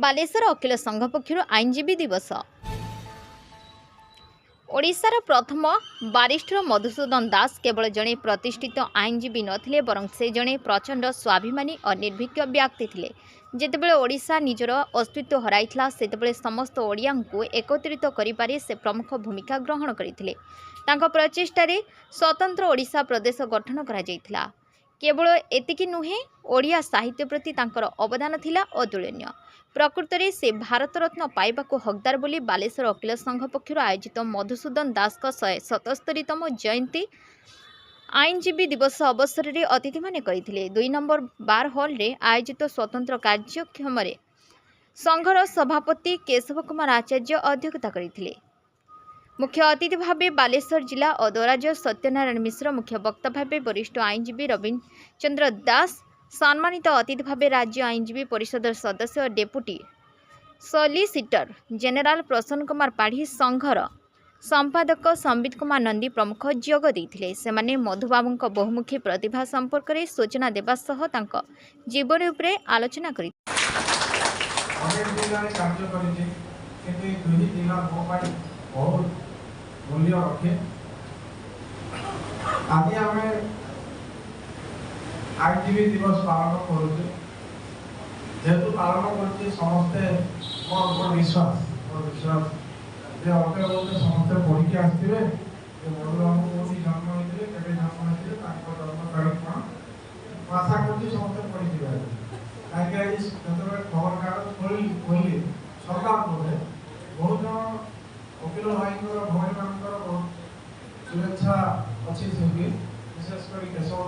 बालेश्वर वकील संघ पक्षर आईनजीवी दिवस। ओडिशार प्रथम बारिस्टर मधुसूदन दास केवल जड़े प्रतिष्ठित आईनजीवी नथिले बरं से जड़े प्रचंड स्वाभिमानी और निर्भीक व्यक्ति थे। जेतेबेले ओडिशा निजर अस्तित्व हराइथिला सेतेबेले समस्त ओडिया को एकत्रित करिपारे से प्रमुख भूमिका ग्रहण करथिले। तांको प्रचेष्टारे स्वतंत्र ओडिशा प्रदेश गठन करा जायथिला। केवल एतिकी नुहे ओडिया साहित्य प्रति तांकर अवदान थिला अतुलनीय। प्रकृत में से भारत रत्न पाइबाकू हकदार बोली बालेश्वर वकील संघ पक्षर आयोजित मधुसूदन दास का 177तम जयंती आईनजीवी दिवस अवसर में अतिथि माने करिथिले। 2 नंबर बार हॉल रे आयोजित स्वतंत्र कार्यक्रम संघर सभापति केशव कुमार आचार्य अध्यक्षता करथिले। मुख्य अतिथि भावे बालेश्वर जिला अदराज सत्यनारायण मिश्र, मुख्य वक्ता भावे वरिष्ठ आईनजीवी रविन्द्र चंद्र दास, सम्मानित अतिथि भावे राज्य आईनजीवी परिषद सदस्य और डेपुटी सॉलिसिटर जनरल प्रसन्न कुमार पाढ़ी, संघर संपादक संबित कुमार नंदी प्रमुख जोग देइथिले। सेमाने मधुबाबू बहुमुखी प्रतिभा संपर्क में सूचना देवा सह तांको जीवन उपरे आलोचना करि। मूल्य रखे आज आम आईनजीवी दिवस पालन करुचे। जेहेतु पालन कर समस्ते मोर विश्वास जे अटे बोलते समस्ते पढ़ी आसवे मधुबाबू कौटी जन्म होते जन्म होते जन्म तारीख कौन आशा कर समस्ते पढ़ी कहीं जो खबर कागज खोली सरकार बहुत जन वकील भाई भौणी मान बहुत शुभेच्छा अच्छी से विशेषकर केशव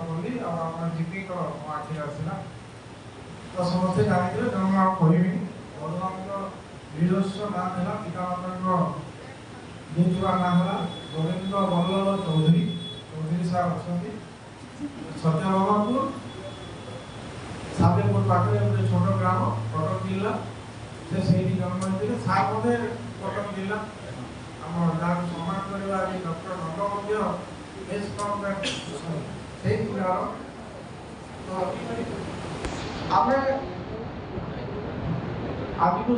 कली जीपी आखिर आसला तो समस्ते जानते जन्म आप कह मधुबाबू ନିଜସ୍ୱ ନାଁ ହେଲା ପିତାମାତାଙ୍କ ନିଜୁଆ ନାଁ ହେଲା ଗୋବିନ୍ଦ ବଲ୍ଲଭ ଚୌଧୁରୀ। ଚୌଧୁରୀ ସାର୍ ଅଛନ୍ତି ସତ୍ୟବାବାପୁର ସାଦେପୁର ପାଖରେ ଗୋଟେ ଛୋଟ ଗ୍ରାମ କଟକ ଜିଲ୍ଲା। ସେ ସେଇଠି ଜନ୍ମ ହୋଇଥିଲେ। ସାର୍ ମଧ୍ୟ କଟକ ଜିଲ୍ଲା ଆମ ଯାହାକୁ ସମ୍ମାନ କରିବା ଆଜି ଡକ୍ଟର ନନ୍ଦ ମଧ୍ୟ ଏସ୍ କମ୍ପ୍ୟାକ୍ଟ ସେଇ ଜିଲ୍ଲାର। ତ ଆମେ ଆଜିକୁ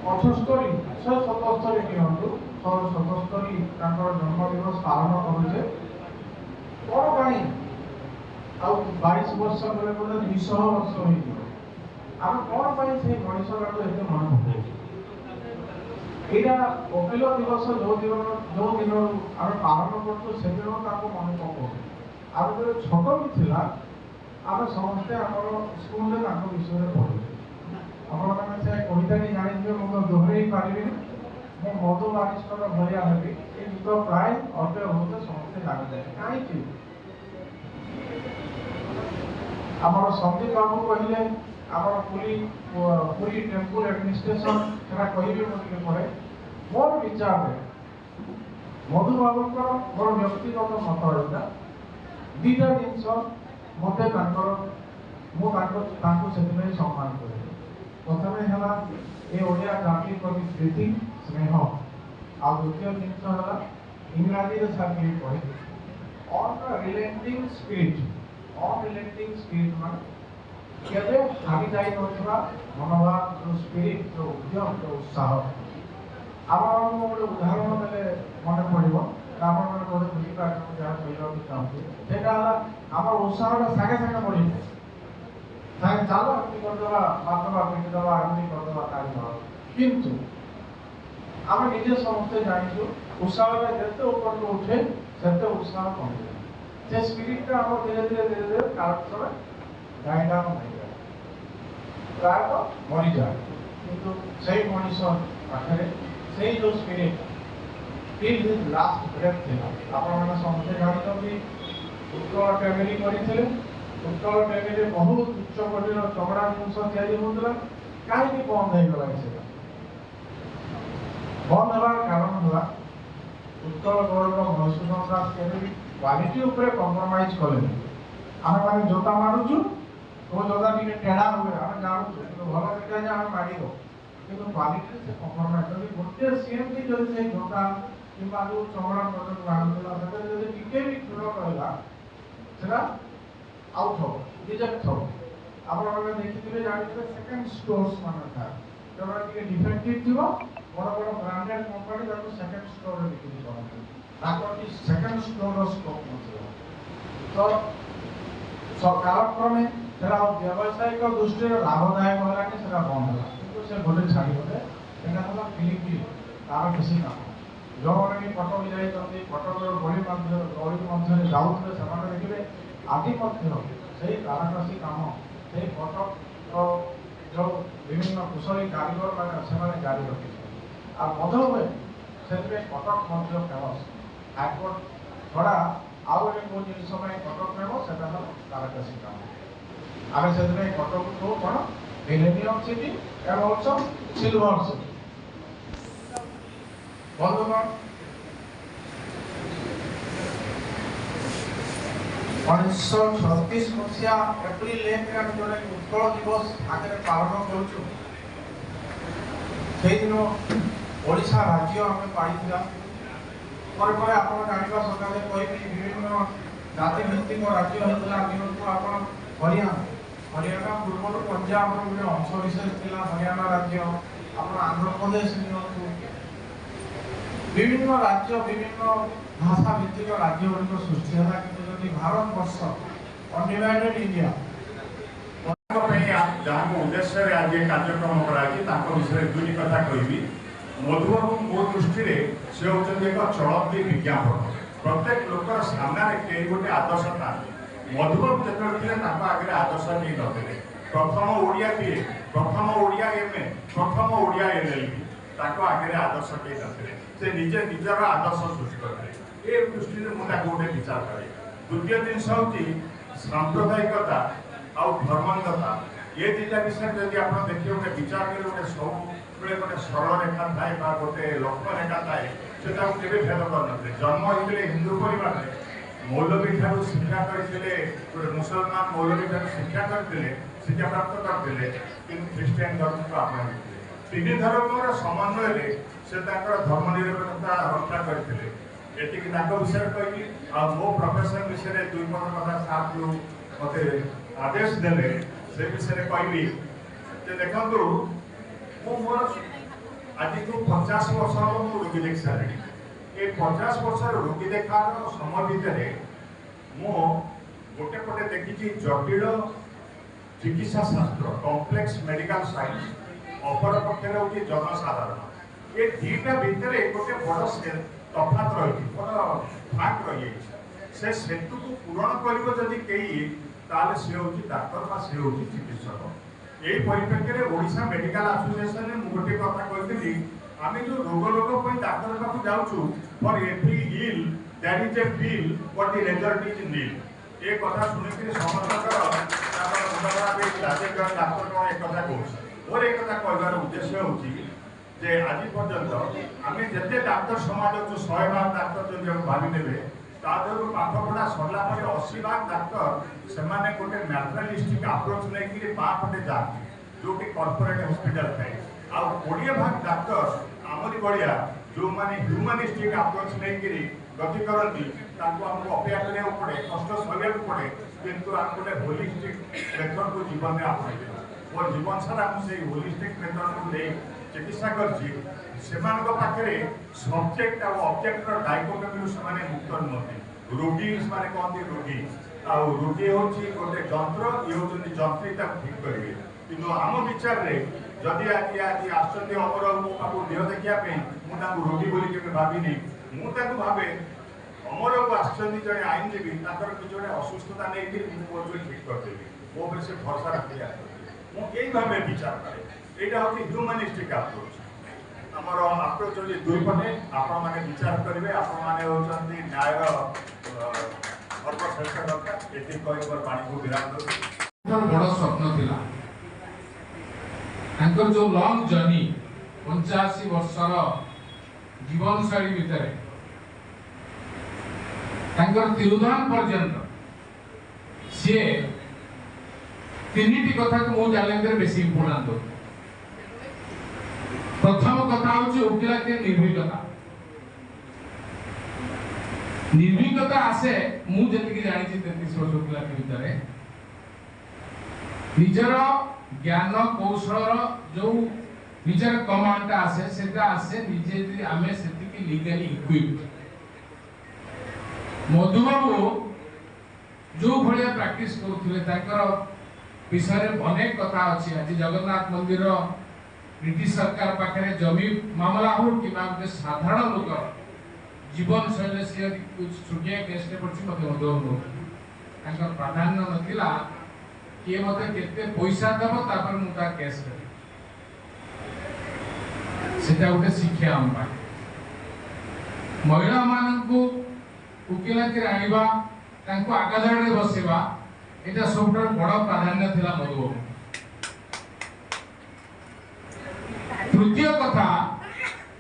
178 177 ନିଅନ୍ତୁ 177 ତାଙ୍କର ଜନ୍ମ ଦିବସ ପାଳନ କରୁଛେ। କ'ଣ ପାଇଁ ଆଉ 22 ବର୍ଷ ପରେ 200 ବର୍ଷ ହେଇଯିବ। ଆମେ କ'ଣ ପାଇଁ ସେଇ ମଣିଷଟାକୁ ଏତେ ମନେ ପକାଉଛୁ? ଏଇଟା ଓକିଲ ଦିବସ ଯୋଉ ଦିନରୁ ଆମେ ପାଳନ କରୁଛୁ ସେଦିନ ତାକୁ ମନେ ପକାଉଛୁ। ଆଉ ଯେତେବେଳେ ଛୋଟ ବି ଥିଲା ଆମେ ସମସ୍ତେ ଆମର ସ୍କୁଲରେ ତାଙ୍କ ବିଷୟରେ ପଢ଼ୁଛୁ। ଆପଣମାନେ ସେ କବିତାଟି ଜାଣିଥିବେ, ମୁଁ ତ ଦୋହରେଇ ପାରିବିନି। ମୁଁ ମଧୁ ବାରିଷ୍ଟର ଭଳିଆ ହେବି ଏ ଗୀତ ପ୍ରାୟ ଅଳ୍ପ ବହୁତ ସମସ୍ତେ ଜାଣିଥାଏ। କାହିଁକି ଆମର ସନ୍ଦୀପ ବାବୁ କହିଲେ ଆମର ପୁରୀ ଟେମ୍ପୁଲ ଆଡମିନିଷ୍ଟ୍ରେସନ ସେଟା କହିବି ମୁଁ ଟିକେ ପରେ। ମୋର ବିଚାରରେ ମଧୁବାବୁଙ୍କର ମୋର ବ୍ୟକ୍ତିଗତ ମତ ଏଇଟା ଦୁଇଟା ଜିନିଷ ମୋତେ ମୁଁ ତାଙ୍କୁ ସେଥିପାଇଁ ସମ୍ମାନ କରେ। प्रथमे है ये ओडिया जाति प्रति प्रीति स्नेह आ द्वितीय जिनस है इंग्राजी सार्टिफिकेट पढ़े अनरिलेंटिंग स्पिरिट मान केवे हारी जाई नथिबा मनोभाव जो स्पिरिट जो उद्यम जो उत्साह आम गोटे उदाहरण देले मन पड़ो आप बोधे बुझीपार जहाँ कहना चाहूँ सेटा आम उत्साहटा सागे सागे बढ़ी चलो एमती करदे मातवा पिटिदवा एमती करदे किंतु आम निजे समस्ते जानू उत्साह जिते ऊपर को उठे से उत्साह कमी जाए। से स्पिरिटा आम धीरे धीरे कालक्रम डाई डाउन हो जाए प्राय मरी जाए। किंतु से मनीष पाखे से जो spirit till his last breath थी आप समस्ते जानते उत्कल फैमिली करते उत्कल फैमिली बहुत उच्च कोटीर चमड़ा जिनस या कहीं बंद होगा से बंद होवार कारण है उत्कल गौरव मधुसूदन दास के क्वालिटी उपरे कंप्रोमाइज कले। आम मैंने जोता मारुचु तो जोता टे टेढ़ा हुए आम जानू भल टेढ़ा जे आम माड़ कि क्वालिटी से कंप्रोमाइज गोटे सीएमटी जब से जोता कि जो चमड़ा बटन मारूला टे भी क्षीण रहा आउट हो रिजेक्ट हो आपने देखिए जानते सेकेंड स्टोर्स मान था जोटा कि डिफेक्टिव थी बड़ बड़ ब्रांडेड कंपनी ताको सेकेंड स्टोर रे बिक्री करते ताको कि सेकेंड स्टोर रो स्टॉक नथिला तो कालक्रमे सेटा व्यावसायिक दृष्टि लाभदायक होलानी सेटा बंद होला किंतु से गोटे छाड़ी होले सेटा होला फिलिपिन तार किसी काम जो भी कटक जाई कटक गली मध्य जाऊे से देखिए आदि से तारकसी काम से कटक जो विभिन्न कुशली कारीगर मैंने से जारी रखी आ मध्य हुए से कटक फेमस हाईकोर्ट छड़ा आउ गोटे कौ जिन कटक फेमस से तारकसी काम आम से कटक को कौन millennium city and also silver city बंधुगण 1936 मसीहा एप्रिल 1 रे जोड़े उत्कल दिवस आगे पालन करूँ से दिन ओडिशा राज्य आम पाई पर आप जानवा सकाशे कहि विभिन्न जातिभित्तिक राज्य होता दिनकू आप हरियाणा पूर्व पंजाब गोटे अंश विशेष था हरियाणा राज्य आप आंध्र प्रदेश नियंतु विभिन्न राज्य विभिन्न भाषा भित्तिक राज्य गुड़िक सृष्टि है कि भारत वर्ष अनडिवाइडेड इंडिया जहाँ उद्देश्य आज कार्यक्रम कर विषय दुई कथा कहि मधुबाबू मो दृष्टि से होती एक चलती विज्ञापन प्रत्येक लोकर सामने कई गोटे आदर्श था मधुबाबू जो आगे आदर्श नहीं नथिले प्रथम ओडिया बीए प्रथम ओडिया एमए प्रथम ओडिया एलएलबी आगे आदर्श कई नथिले से निजे निजर आदर्श सृष्टि करते ये दृष्टि मुझे गोटे विचार करे द्वितीय जिनस हूँ सांप्रदायिकता आउ धर्मांधता ये दुटा विषय जब आप देखिए गोटे विचार करें गोटे सब गोटे सरल रेखा थाए गोटे लक्ष्य रेखा थाए से केवे भेद करते जन्म होते हिंदू परिवार मौलवी ठार शिक्षा करते गोटे मुसलमान मौलवी ठार शिक्षा करते शिक्षा प्राप्त करते कि ख्रीष्टियान धर्म को आपणाई तीन धर्म समन्वय से धर्मनिरपेक्षता रक्षा करते ये विषय कही मो प्रोफेशन विषय दुई पद कथा साथ जो मत आदेश देले से विषय कहबी देखु मोर आज 50 वर्ष हम रोगी देख सारे ये 50 वर्ष रोगी देखार समय भितर मु गोटे पटे देखी जटिल चिकित्सा शास्त्र कॉम्प्लेक्स मेडिकल साइंस अपर पक्षे हूँ जनसाधारण ये दुईटा भितर गोटे बड़ तफात रही बड़ फाक रही से सेतु को पूरण कर सी हूँ डाक्तर सी हूँ चिकित्सक यही परिप्रेक्षी में ओडिशा मेडिकल एसोसिएशन में गोटे कथा कही आम जो रोग लोक डाक्तर पाक जाऊँ for every ill that is a bill but the result is nil ये कथा शुणिक समस्त डाक्तर कौन एक कथा कहूँ मोर एक कथा कहबार उद्देश्य हूँ जे आज पर्यंत आम जिते डाक्तर समाज अच्छु 100 भाग डाक्तर जो भावी ने तादर पाठ पढ़ा सरला 80 भाग डाक्तर से गोटे मैथमेटिस्टिक अप्रोच नहीं बापटे जाती जो कि कॉर्पोरेट हॉस्पिटल थाए आ 20 भाग डाक्तर आमरी बढ़िया जो मैंने ह्यूमानिस्टिक अप्रोच नहीं गति करती आमको अपेक्षा करा पड़े कष्ट सहया पड़े किंतु आम गोटे होलिस्टिक मेथड को जीवन में आपणे मोर जीवन सारा मुझे होलिस्टिक मेथड को चिकित्सा करके सब्जेक्ट और ऑब्जेक्ट डायकोटमी से मुक्त नुहति रोगी से कहते रोगी रोगी हूँ गोटे जंत्र ये हूँ जंत्रिता ठीक करेंगे कि आम विचार में जदि आज आज आसमर मो देह देखापी मुझे रोगी बोली भाविनी मुझे भावे अमर को आसने आईनजीवी किसी असुस्थता नहीं मुझे ठीक करदेवी मो पर से भरसा रखी मुझे यही भाव विचार करे यहाँ हूँ ह्यूमानिस्टिक अप्रोच आमर अप्रोच हूँ दुई पटे आपण मैंने विचार करेंगे आपण मैंने न्याय सर्वश्रेष्ठ दरकार ये कह पानी को विराम दूँ बड़ स्वप्न था जो लंग जर्नी 85 वर्षर जीवन शैली भितर तिरुधाम पर्यंत सी तीन कथा को मो चैलेंज बेसी इम्पोर्टाट दो प्रथम कथा हूँ वकिलाती निर्भीकता निर्भीकता आसे मुझे जानी 33 वर्ष वकिलाती भितर निजर ज्ञान कौशल जो निजर कमांड आसे सेटा आसे निजे आमे सेतिकी लीगली इक्विप्ड। मधुबाबू जो भलिया प्रैक्टिस करुथिले ताकर विषय अनेक कथा अच्छी। आज जगन्नाथ मंदिर ब्रिटिश सरकार पाखे जमी मामला हो कि साधारण लोक जीवन शैली से छुटिया केस पड़ी मधुबाबू प्राधान्य नाला किए मत के पैसा देव तापर मुझे केस सेटा गोटे शिक्षा आम महिला मानू वकिलाती आनिबा तांको आगाधारे बसेबा एटा सबटा बड़ प्राधान्य थिला मधुबाबू। तृतीय कथा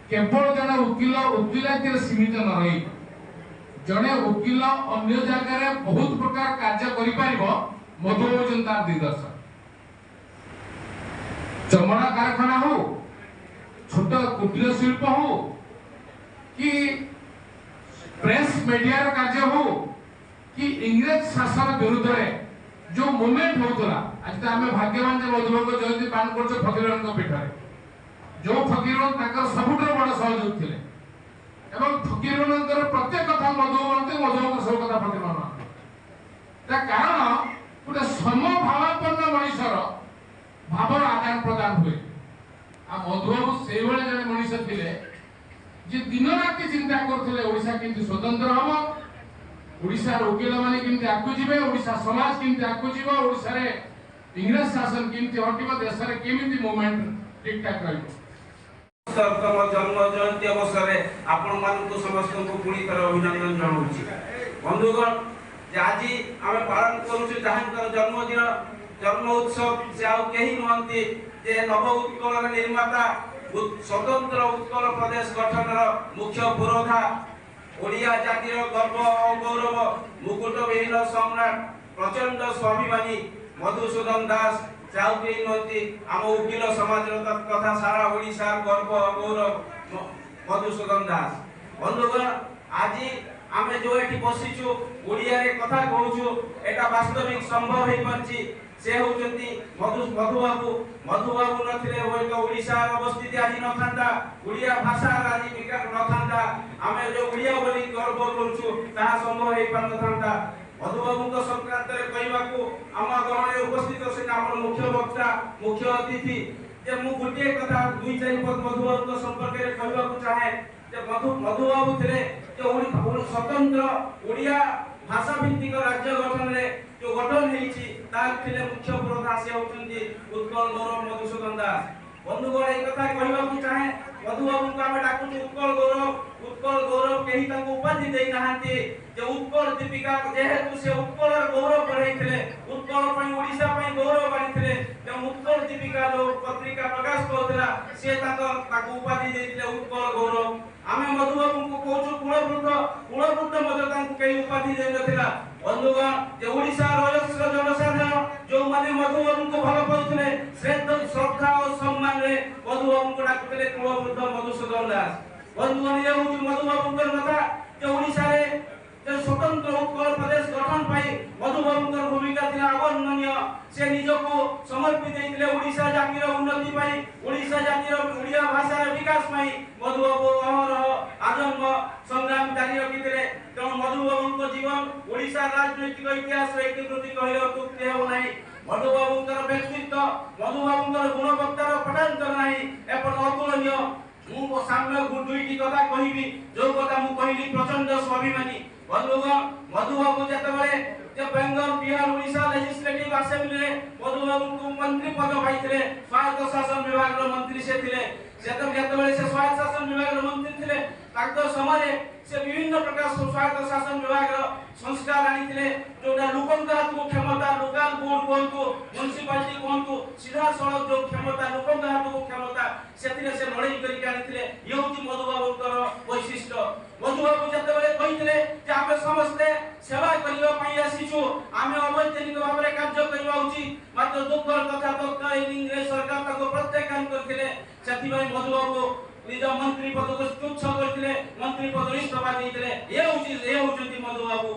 केवल जने वकील वकिलाती सीमित न रही जने वकील अन्य जगह बहुत प्रकार कार्य करि पारिबो। मधुबाबू जनता दिग्दर्शन चमड़ा कारखाना हो छोट कुटीर शिल्प हो कि प्रेस मीडिया कार्य हो कि इंग्रेज शासन विरुद्ध में जो मूवमेंट होतला आज तो आमे भाग्यवान जे मधुबाबू जयंती पान करछ फकीरन पीठ में जो फकीरन ताकर सबुठर बड़ सहयोग थिले एवं फकीरनकर प्रत्येक कथा मधुबाबू सब कथा प्रतिमान ता कारण गोटे समभावापन्न मनुष्यर भावर आदान प्रदान हुए। आ मधुबाबू से जड़े मनीष थे जे दिन राति चिंता करते ओडिशा केमती स्वतंत्र हम ओडिशा वकील माने केमती आगु जीवे ओडिशा समाज केमती आगु जीव ओडिशा रे इंग्रेज शासन केमती हटिबो देश रे केमती मूवमेंट ठीक ठाक रहइबो। तम जन्म जयंती अवसर आपण मानक समस्त को पुणी तर अभिनंदन जणाउछि। बंधुगण आज आम पालन करूँ जहाँ जन्मदिन जन्म उत्सव से आउ कहीं नुहति जे नव उत्कल निर्माता स्वतंत्र उत्कल प्रदेश गठन मुख्य पुरोधा ओडिया जातिर गर्व और गौरव मुकुट विहीन सम्राट प्रचंड स्वाभिमानी मधुसूदन दास से आउ कहीं नुहति आम वकील समाज तथा सारा ओडिशा गर्व और गौरव मधुसूदन दास। बंधुगण आज आमे जो एठी बसिछु ओडिया रे कथा कहूछु एटा वास्तविक संभव हे परछि। से होचंती मधुबाबू नथिले होय तो ओडिशा अवस्थित आज न थांता ओडिया भाषा आज विकास न थांता आमे जो ओडिया बोली गर्व करूछु ता संभव हे पान थांता। मधुबाबू को संक्रांत रे कहबाकू आमा गहणे उपस्थित से हमर मुख्य वक्ता मुख्य अतिथि जे मु गुटिए कथा दुई चारि पद मधुबाबू को संपर्क रे कहबाकू चाहे जे मधुबाबू थिले जे स्वतंत्र ओडिया भाषा भित्तिक राज्य गठन रे जो गठन हेछि तार थिले मुख्य पुरोधा से होचंती उत्कल गौरव मधुसूदन दास। बंधुगण ए कथा कहबाकू चाहे मधुबाबू को आमे डाकू उत्कल गौरव केही ताको उपाधि देई नाहांती जे उत्कल दीपिका जेहेतु से उत्कल गौरव बढ़ाइथिले उत्कल पई ओडिशा पई गौरव बानिथिले जे उत्कल दीपिका जो पत्रिका प्रकाश करथला से ताको उपाधि देइथिले उत्कल गौरव। आमे मधुबाबू को कहूछु कुलवृद्ध मध्य ताको केही उपाधि देइ नथिला। बंधुगण जे ओडिशा रयस्र जनसाधारण जो माने मधुबाबू को भल पाउथिले श्रद्धा और सम्मान रे मधुबाबू को डाकुथिले कुलवृद्ध मधुसूदन दास। बंधुगण ये होची मधुबाबू कर कथा जे ओडिशा रे जे स्वतंत्र उत्कल प्रदेश गठन पाई मधुबाबू कर भूमिका थिला अवर्णनीय। से निजको समर्पित देइथिले ओडिशा जातिर उन्नति पाई ओडिशा जातिर ओडिया भाषा रे विकास पाई मधुबाबू अहरह आजन्म संग्राम जारी रखिथिले। तेणु मधुबाबू को जीवन ओडिशा राजनैतिक इतिहास रे कृति कहिलो अत्युक्ति हेबो नाही। मधुबाबू कर व्यक्तित्व मधुबाबू कर गुणवत्तार पटांतर नाही एपन अतुलनीय। मु सामने दुईटी कथा कहिबी जो कथा मु कहिली प्रचंड स्वाभिमानी। बंधुगण मधुबाबू जेतेबेले जे बेंगल बिहार ओडिशा लेजिस्लेटिव असेंबली रे मधुबाबू को मंत्री पद पाइथिले स्वायत्त शासन विभाग रो मंत्री से थिले। जेतेबेले से स्वायत्त शासन विभाग रो मंत्री थिले ताको समय से विभिन्न प्रकार स्वायत्त शासन विभाग रो संस्कार आनिथिले जोटा लोकंक हाथ को क्षमता लोकल बोर्ड कोंतु म्युनिसिपालिटी कोंतु सीधा सड़क जो क्षमता लोकंक हाथ को क्षमता सेथिले से लड़ाई करी आनिथिले। ये होची मधुबाबू कर वैशिष्ट्य। मधुबाबू जेतेबेले कहिथिले जे आमे समस्ते सेवा करियो पई आसीछु आमे अवैतनिक भाव रे कार्य करिवा उचित मात्र दुखर कथा तो इंग्रेज सरकार ताको प्रत्याख्यान करथिले। सेथि भाई मधुबाबू निज मंत्री पद को तुच्छ करथिले मंत्री पद इस्तफा देथिले ए होचंती मधुबाबू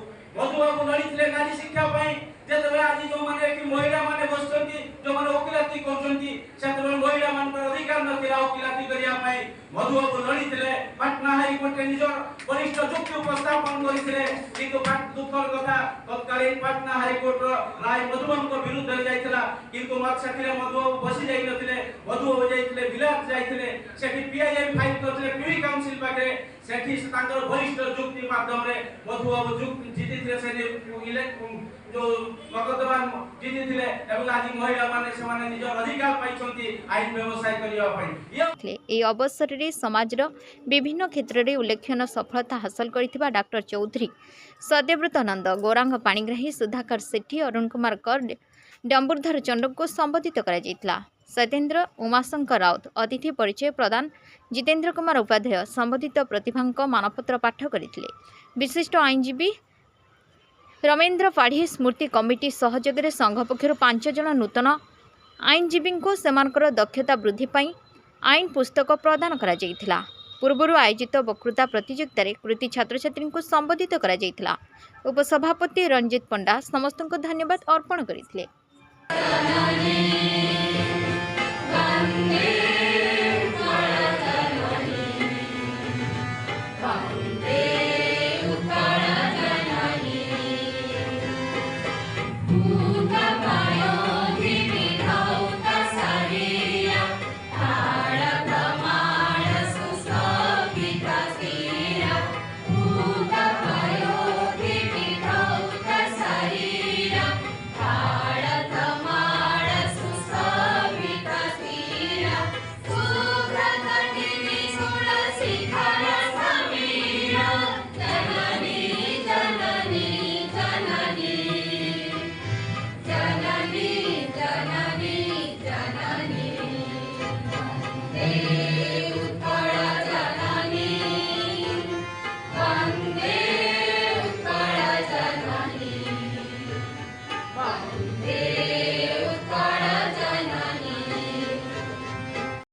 लड़ीथिले नारी शिक्षा पई जेतबे आज जो माने कि महिला माने बसचंती जो माने वकिलाती करचंती सेतबे महिला मान अधिकार नथिला वकिलाती करिया पई मधुबाबू लड़ीथिले पटना हाई कोर्ट निज वरिष्ठ जुक्ति उपस्थापन करिथिले किंतु दुखर कथा तत्कालीन पटना हाई कोर्ट राय मधुबाबू को विरुद्ध जाइथिला किंतु मक्षाथिले मधुबाबू बसी जाई नथिले मधुबाबू जाइथिले बिलात जाइथिले सेठी पीआईएम फाइल करथिले प्रिवी काउंसिल पाखे सेठी तांकर वरिष्ठ जुक्ति माध्यम रे मधुबाबू जुक्ति जीतिथिले से जो मकदमा जीतिथिले एवं आज महिला माने से माने निज अधिकार पाइछंती आईन व्यवसाय करिया पई ଏହି ଅବସରରେ ସମାଜର ବିଭିନ୍ନ କ୍ଷେତ୍ରରେ ଉଲ୍ଲେଖନୀୟ ସଫଳତା ହାସଲ କରିଥିବା ଡାକ୍ତର ଚୌଧୁରୀ ସତ୍ୟବ୍ରତ ନନ୍ଦ ଗୌରାଙ୍ଗ ପାଣିଗ୍ରାହୀ ସୁଧାକର ସେଠୀ ଅରୁଣ କୁମାର କର ଡମ୍ବୁରଧର ଚଣ୍ଡଙ୍କୁ ସମ୍ବୋଧିତ କରାଯାଇଥିଲା। ସତ୍ୟେନ୍ଦ୍ର ଉମାଶଙ୍କର ରାଉତ ଅତିଥି ପରିଚୟ ପ୍ରଦାନ ଜିତେନ୍ଦ୍ର କୁମାର ଉପାଧ୍ୟାୟ ସମ୍ବୋଧିତ ପ୍ରତିଭାଙ୍କ ମାନପତ୍ର ପାଠ କରିଥିଲେ। ବିଶିଷ୍ଟ ଆଇନଜୀବୀ ରମେନ୍ଦ୍ର ପାଢ଼ୀ ସ୍ମୃତି କମିଟି ସହଯୋଗରେ ସଂଘ ପକ୍ଷରୁ 5 ଜଣ ନୂତନ ଆଇନଜୀବୀଙ୍କୁ ସେମାନଙ୍କର ଦକ୍ଷତା ବୃଦ୍ଧି ପାଇଁ ଆଇନ ପୁସ୍ତକ ପ୍ରଦାନ କରାଯାଇଥିଲା। ପୂର୍ବରୁ ଆୟୋଜିତ ବକ୍ତୃତା ପ୍ରତିଯୋଗିତାରେ କୃତି ଛାତ୍ରଛାତ୍ରୀଙ୍କୁ ସମ୍ବୋଧିତ କରାଯାଇଥିଲା। ଉପସଭାପତି ରଞ୍ଜିତ ପଣ୍ଡା ସମସ୍ତଙ୍କୁ ଧନ୍ୟବାଦ ଅର୍ପଣ କରିଥିଲେ।